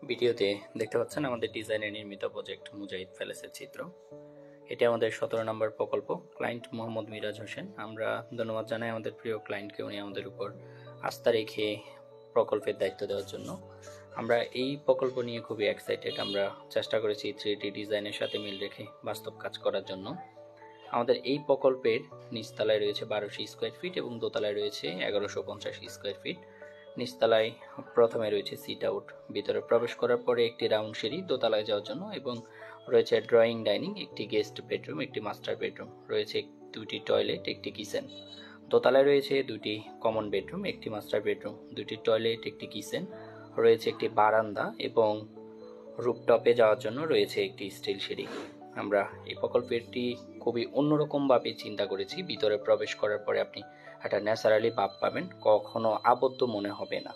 ভিডিওতে দেখতে পাচ্ছেন আমাদের ডিজাইনে নির্মিত প্রজেক্ট মুজাহিদ প্যালেসের চিত্র। এটি আমাদের 17 নম্বর প্রকল্প। ক্লায়েন্ট মোহাম্মদ মিরাজ হোসেন। আমরা ধন্যবাদ জানাই আমাদের প্রিয় ক্লায়েন্টকে, উনি আমাদের উপর আস্থা রেখে প্রকল্পের দায়িত্ব দেওয়ার জন্য। আমরা এই প্রকল্প নিয়ে খুবই এক্সাইটেড। আমরা চেষ্টা করেছি 3D ডিজাইনের সাথে মিল রেখে বাস্তব কাজ করার জন্য। আমাদের এই প্রকল্পের নিচতলায় রয়েছে 1200 স্কোয়ার ফিট এবং দোতলায় রয়েছে 1150 স্কোয়ার ফিট। নিচতলায় প্রথমে রয়েছে সিট আউট, ভিতরে প্রবেশ করার পরে একটি রাউন্ড সিঁড়ি দোতলায় যাওয়ার জন্য, এবং রয়েছে ড্রয়িং ডাইনিং, একটি গেস্ট বেডরুম, একটি মাস্টার বেডরুম, রয়েছে দুটি টয়লেট, একটি কিচেন। দোতলায় রয়েছে দুটি কমন বেডরুম, একটি মাস্টার বেডরুম, দুটি টয়লেট, একটি কিচেন, রয়েছে একটি বারান্দা এবং রুফটপে যাওয়ার জন্য রয়েছে একটি স্টিল সিঁড়ি। আমরা এই প্রকল্পটি খুবই অন্যরকমভাবে চিন্তা করেছি। ভিতরে প্রবেশ করার পরে আপনি একটা ন্যাচারালি ভাব পাবেন, কখনো আবদ্ধ মনে হবে না।